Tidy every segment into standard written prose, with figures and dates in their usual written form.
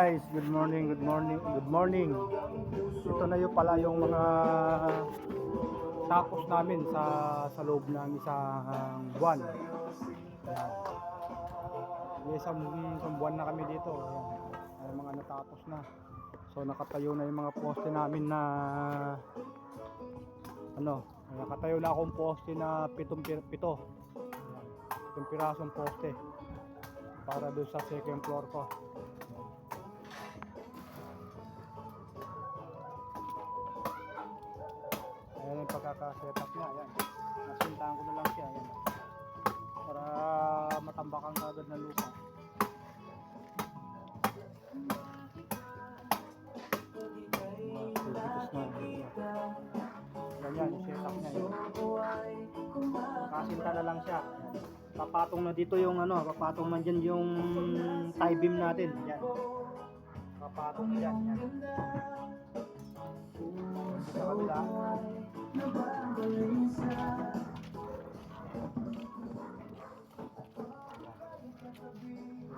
guys, good morning, good morning, good morning. Ito na yung pala yung mga tapos namin sa loob ng isang buwan. Ayan. Isang buwan na kami dito. Ayan. May mga natapos na. So nakatayo na yung mga poste namin na nakatayo na akong poste na pitong pirasong poste para doon sa second floor ko. Ayan yung pagkakasetup niya. Ayan, nasintahan ko na lang siya. Ayan, para matambakan agad na lupa. Ganyan yung setup niya. Kasinta na lang siya. Papatong na dito yung papatong na dyan yung tie beam natin. Yan. Papatong na dyan. Yan. Sa kabila.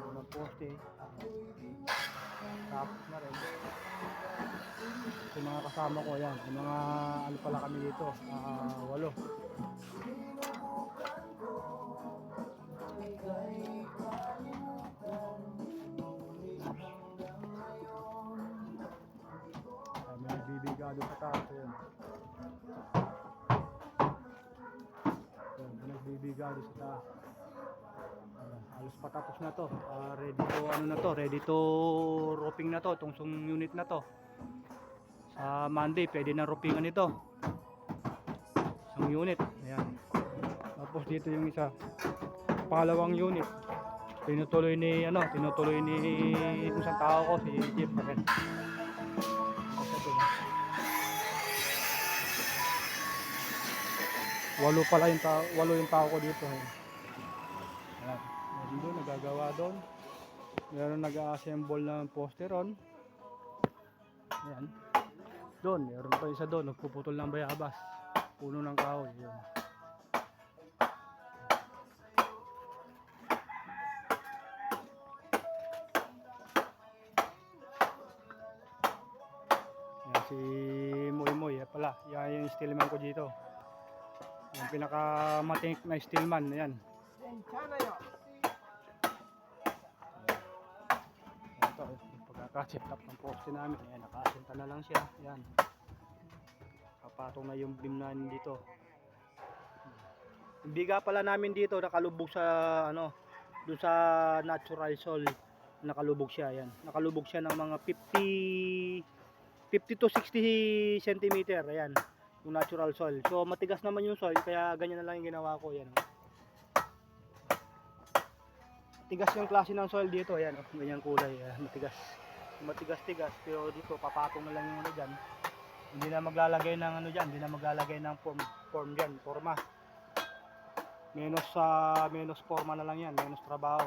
Yung poste. Tapos na rin. Yung mga kasama ko yan. Yung mga pala kami dito. 8. May nagbibigado sa taas. Ayan. May nagbibigado sa taas. Halos patapos na to. Ready to roofing na to. Itong unit na to. Sa Monday pwede na roofingan ito. Isang unit. Ayan. Tapos dito yung isa. Pangalawang unit. Tinutuloy ni isang tao ko, si Jeff. Ayan. 8 yung tao ko dito. Ayan. Meron doon, nagagawa doon. Meron nag-assemble ng posteron. Ayan. Doon, meron pa isa doon, nagpuputol ng bayabas. Puno ng kahoy. Ayan. Ayan, si Moy pala. Yan yung steelman ko dito. Yung pinakamatik na steelman. Ayan. Ito, pagkaka-set up ng poste namin. Ayan, nakasinta na lang siya. Ayan. Kapatong na yung beam namin dito. Yung biga pala namin dito nakalubog sa doon sa natural soil. Nakalubog siya. Ayan. Nakalubog siya ng mga 50 to 60 cm. Ayan. Yung natural soil. So matigas naman yung soil kaya ganyan na lang yung ginawa ko. Ayan. Matigas yung klase ng soil dito. Ayan, ganyan kulay. Matigas. Matigas-tigas. Pero dito papatong na lang yung dyan. Hindi na maglalagay ng dyan. Hindi na maglalagay ng form dyan. Forma. Menos forma na lang yan. Menos trabaho.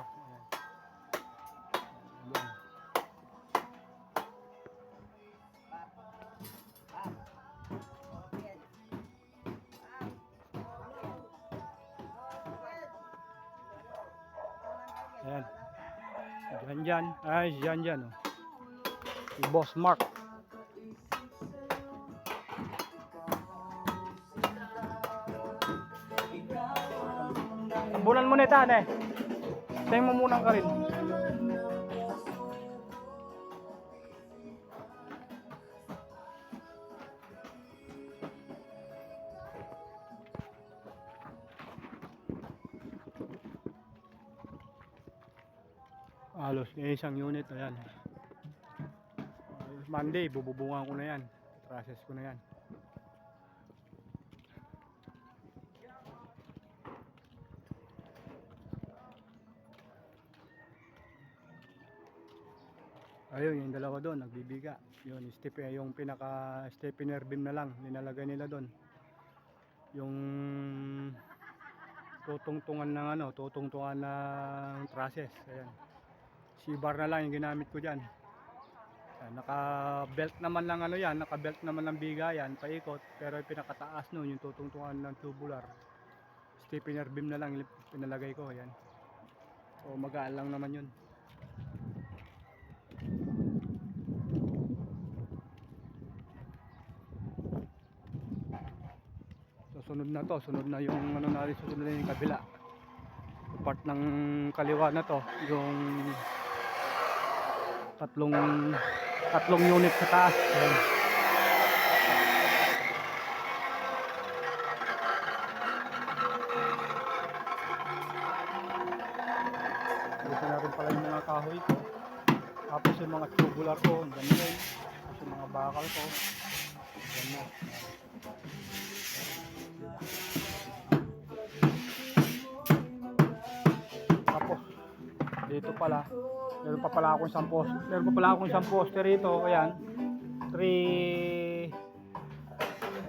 Ayan. Ayan. Ayan. Dyan. Oh. Si Boss Mark. Bulan mo nita, ne? Tayo mo munang ka rin. Halos isang unit. Ayan. Monday bububungan ko na yan, process ko na yan. Ayun, yung dalawa doon nagbibiga. Yun, yung pinaka stepper beam na lang nilalagay nila doon. Yung tutungtungan ng trusses. Ayan. C-bar na lang yung ginamit ko diyan. Naka-belt naman lang naka-belt naman ng biga yan, paikot, pero yung pinakataas noon, yung tutungtungan ng tubular, stepper beam na lang pinalagay ko. Ayan. O magaan lang naman yun. sunod na to, sunod na yung ano natin, sunod na yung kabila. Part ng kaliwa na to, yung tatlong unit sa taas. Ayan. Dito na rin pala yung mga kahoy ko. Tapos yung mga tubular ko, dyan na rin. Tapos yung mga bakal ko, dyan na. Tapos dito pala, meron pa pala akong isang poster rito. Ayan,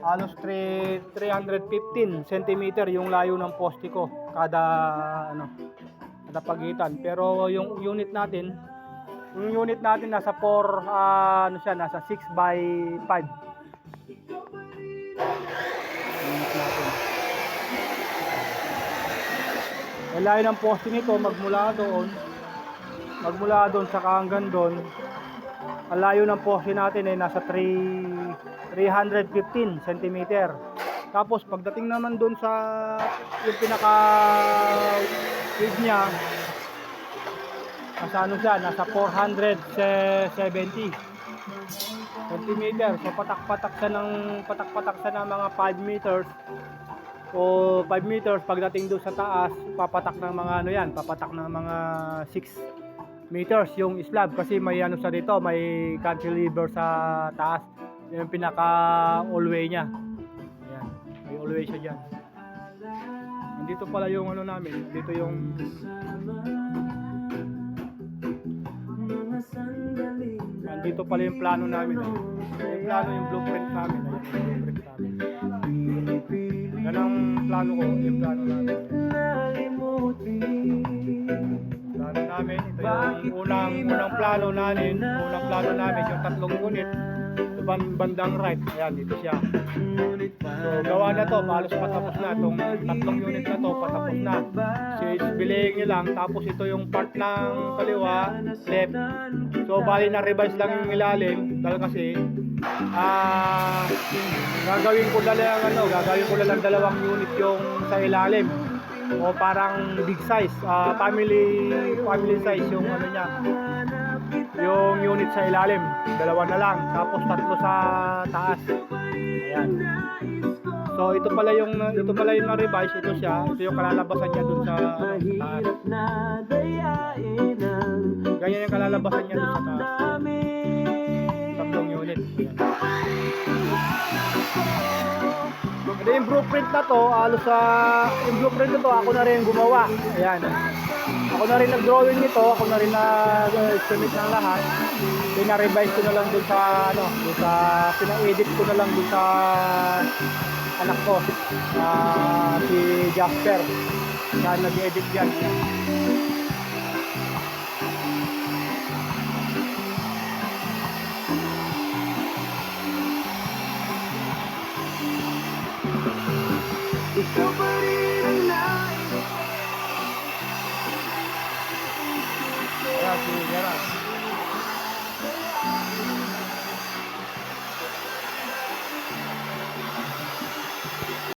halos 315 cm yung layo ng poste ko kada pagitan. Pero yung unit natin nasa 4 nasa 6 by 5 unit natin. Ang layo ng poste nito magmula doon saka hanggang doon. Ang layo ng poste natin ay nasa 315 cm. Tapos pagdating naman doon sa yung pinaka width niya, nasa 470 cm. So patak-patak siya ng mga 5 meters o 5 meters. Pagdating doon sa taas, papatak ng mga 6 meters yung slab, kasi may sa dito, may cantilever sa taas. Yung pinaka all-way niya. Ayan, may all-way siya dyan. Nandito pala yung namin, dito yung nandito pala yung plano namin. Yung blueprint namin. Yan ang plano ko, yung plano namin. Ito yung unang plano namin, yung tatlong unit. Bandang right, ayan, dito siya. So gawa na to, halos patapos na itong tatlong unit na to, patapos na. So bilihin nyo lang, tapos ito yung part ng kaliwa, left. So bali na revise lang yung ilalim, dahil kasi gagawin ko lang dalawang unit yung sa ilalim, o parang big size, family size yung niya, yung unit sa ilalim, dalawa na lang, tapos tatlo sa taas. Ayan. So ito pala yung na-revise, ito yung kalalabasan niya dun sa taas. Ganyan yung kalalabasan niya dun sa taas. Tatlong unit. Ayan. Yung blueprint na to, ako na rin gumawa. Ayan. Ako na rin nag-drawing nito, ako na rin nag-estimate ng lahat. Pina-revise ko na lang dun sa pina-edit ko na lang dun sa anak ko, si Jasper, na nag-edit yan.